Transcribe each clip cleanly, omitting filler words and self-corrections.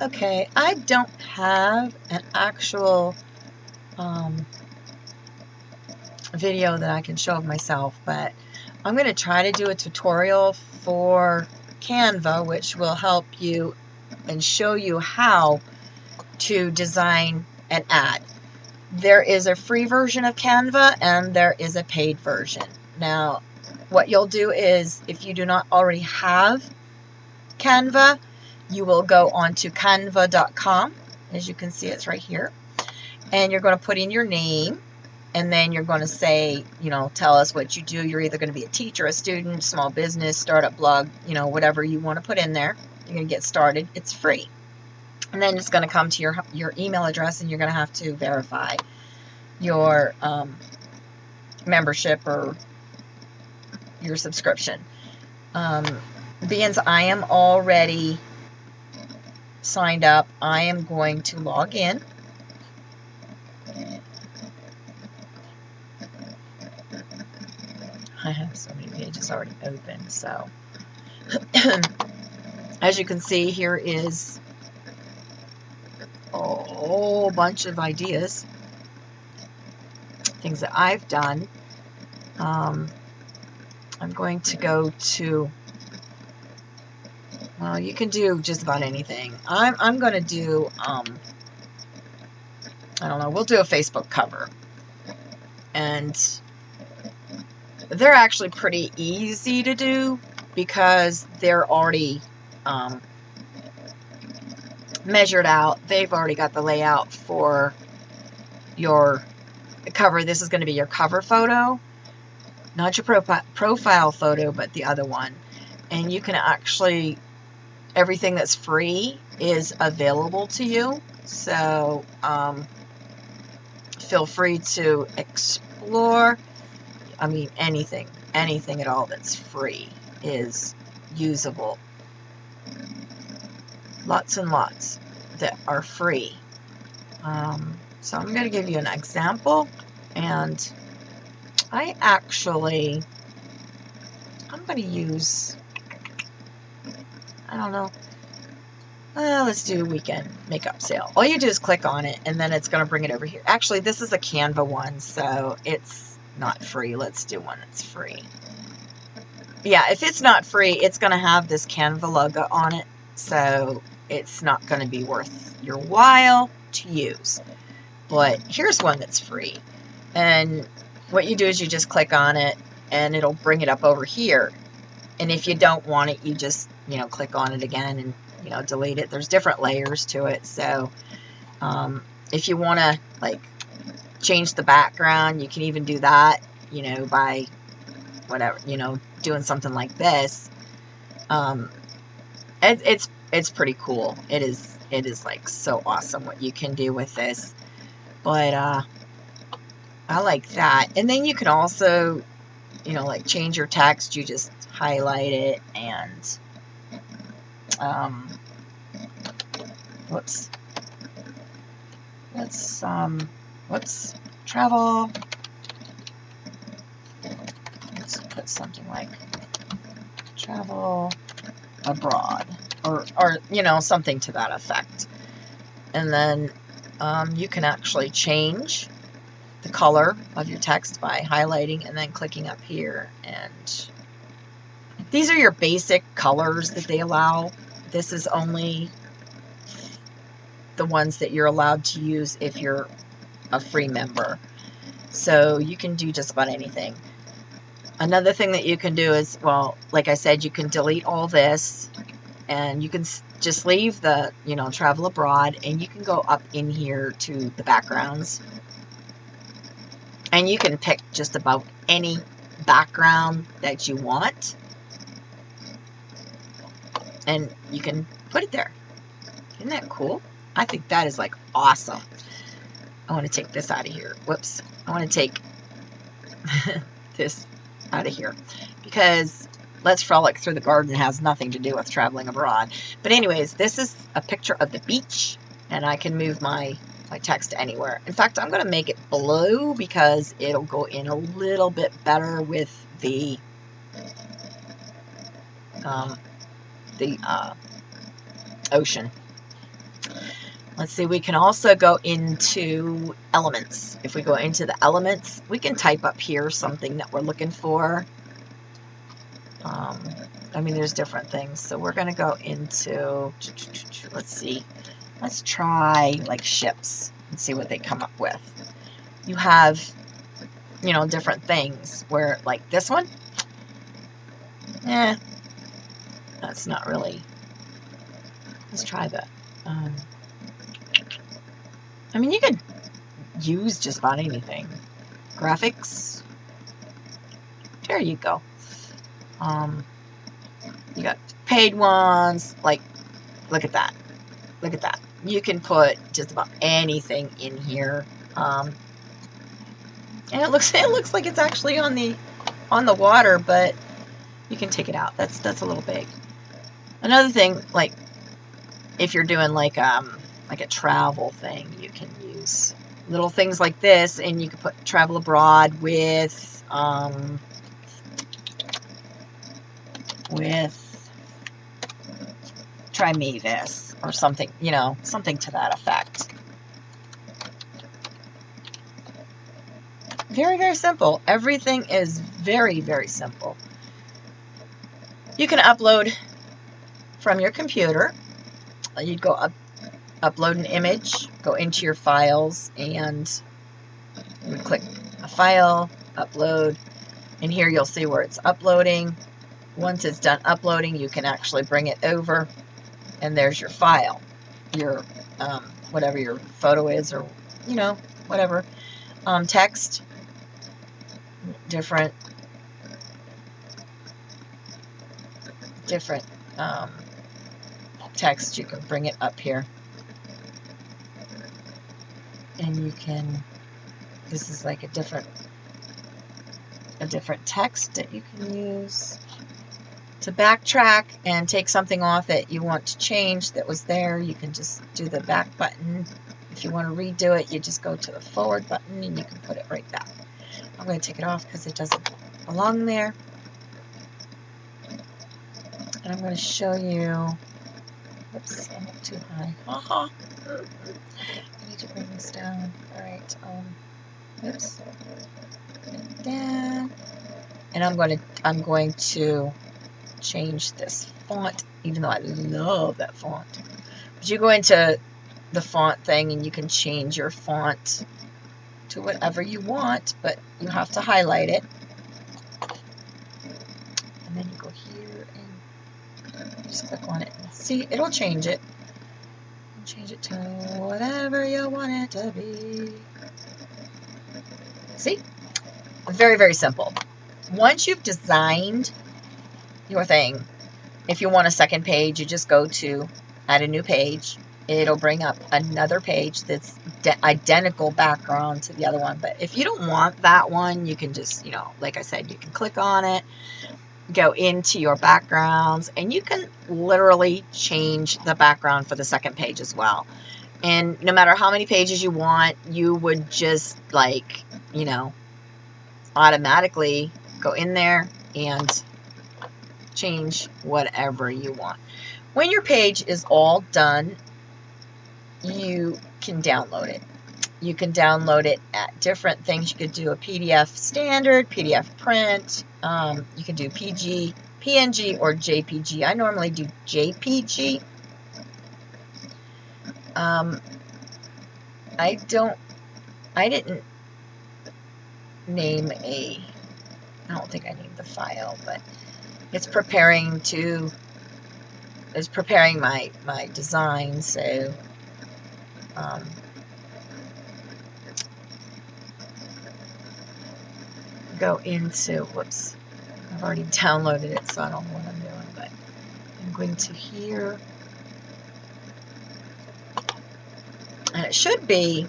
Okay, I don't have an actual video that I can show of myself, but I'm going to try to do a tutorial for Canva, which will help you and show you how to design an ad. There is a free version of Canva and there is a paid version. Now, what you'll do is, if you do not already have Canva, you will go on to canva.com. As you can see, it's right here. And you're going to put in your name, and then you're going to say, tell us what you do. You're either going to be a teacher, a student, small business, startup, blog, whatever you want to put in there. You're going to get started. It's free. And then it's going to come to your email address, and you're going to have to verify your membership or your subscription. Being I am already signed up, I am going to log in. I have so many pages already open, so as you can see, here is a whole bunch of ideas, things that I've done. I'm going to go to, well, you can do just about anything. I'm going to do, I don't know, we'll do a Facebook cover. And they're actually pretty easy to do because they're already measured out. They've already got the layout for your cover. This is going to be your cover photo, not your profile photo, but the other one. And you can actually, everything that's free is available to you. So feel free to explore. I mean, anything at all that's free is usable. Lots and lots that are free. So I'm going to give you an example, and I'm going to use, I don't know, let's do weekend makeup sale. All you do is click on it, and then it's going to bring it over here. Actually, this is a Canva one, so it's not free. Let's do one that's free. Yeah, if it's not free, it's going to have this Canva logo on it, so it's not going to be worth your while to use. But here's one that's free, and what you do is you just click on it, and it'll bring it up over here. And if you don't want it, you just click on it again and delete it. There's different layers to it, so if you want to change the background, you can even do that, by whatever, doing something like this. It's pretty cool. It is like so awesome what you can do with this. But I like that. And then you can also, change your text. You just highlight it and whoops. Let's travel. Let's put something like travel abroad or something to that effect. And then you can actually change the color of your text by highlighting and then clicking up here. And these are your basic colors that they allow. This is only the ones that you're allowed to use if you're a free member. So you can do just about anything. Another thing that you can do is, well, like I said, you can delete all this, and you can just leave the, travel abroad, and you can go up in here to the backgrounds. And you can pick just about any background that you want. And you can put it there. Isn't that cool? I think that is awesome. I want to take this out of here. Whoops. I want to take this out of here because Let's Frolic Through the Garden has nothing to do with traveling abroad. But anyways, this is a picture of the beach, and I can move my text anywhere. In fact, I'm going to make it blue because it'll go in a little bit better with the ocean. Let's see, we can also go into elements. If we go into the elements, we can type up here something that we're looking for. I mean, there's different things. So we're going to go into, let's see, let's try like ships and see what they come up with. You have, you know, different things where like this one, that's not really, let's try that. I mean, you could use just about anything. Graphics. There you go. You got paid ones. Like, look at that. Look at that. You can put just about anything in here. And it looks like it's actually on the water, but you can take it out. That's a little big. Another thing, like if you're doing like a travel thing, you can use little things like this, and you can put travel abroad with try me this or something, you know, something to that effect. Very, very simple. Everything is very, very simple. You can upload from your computer. You'd go upload an image, go into your files, and you click a file, upload, and here you'll see where it's uploading. Once it's done uploading, you can actually bring it over, and there's your file, your whatever your photo is, or you know, whatever. Text, different text. You can bring it up here, and you can, this is like a different text that you can use to backtrack and take something off that you want to change that was there. You can just do the back button. If you want to redo it, you just go to the forward button and you can put it right back. I'm going to take it off because it doesn't belong there. And I'm going to show you, oops, I'm up too high. I need to bring this down. All right, oops, down. And I'm going to change this font, even though I love that font. But you go into the font thing and you can change your font to whatever you want, but you have to highlight it. And then you go here and just click on it and see, it'll change it. Change it to whatever you want it to be. See? Very, very simple. Once you've designed your thing, if you want a second page, you just go to add a new page. It'll bring up another page that's identical background to the other one. But if you don't want that one, you can just, you know, like I said, you can click on it, go into your backgrounds, and you can literally change the background for the second page as well. And no matter how many pages you want, you would just, like, you know, automatically go in there and change whatever you want. When your page is all done, you can download it. You can download it at different things. You could do a PDF standard, PDF print. You can do PNG, or JPG. I normally do JPG. I didn't name I don't think I named the file, but it's preparing my design, so go into, whoops, I've already downloaded it, so I don't know what I'm doing, but I'm going to here, and it should be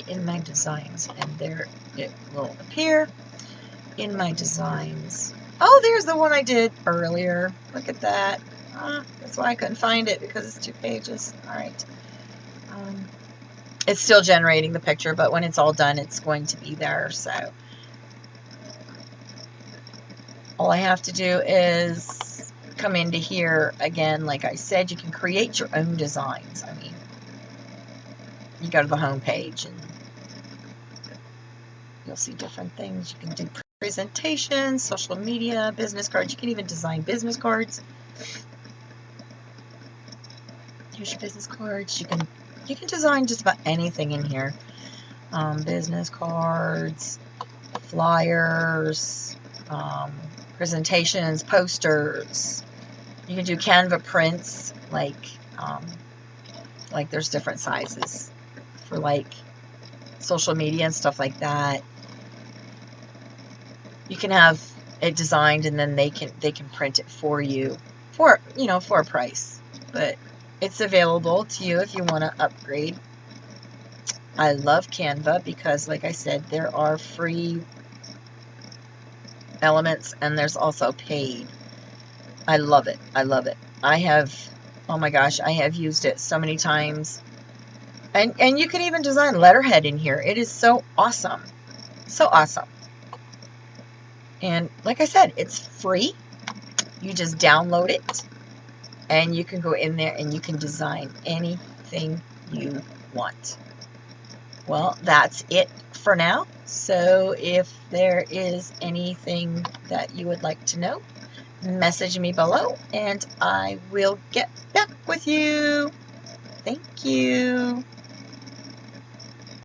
in my designs, and there it will appear in my designs. Oh, there's the one I did earlier. Look at that. That's why I couldn't find it, because it's 2 pages. All right. It's still generating the picture, but when it's all done, it's going to be there. So all I have to do is come into here again, like I said, you can create your own designs. I mean, you go to the home page and you'll see different things. You can do presentations, social media, business cards. You can even design business cards. Here's your business cards. You can design just about anything in here. Business cards, flyers, presentations, posters. You can do Canva prints, like there's different sizes for like social media and stuff like that. You can have it designed and then they can print it for you for a price. But it's available to you if you want to upgrade. I love Canva because, like I said, there are free elements and there's also paid. I love it. I love it. I have, oh my gosh, I have used it so many times. And you can even design letterhead in here. It is so awesome. So awesome. And like I said, it's free. You just download it and you can go in there and you can design anything you want. Well, that's it for now. So if there is anything that you would like to know, message me below and I will get back with you. Thank you.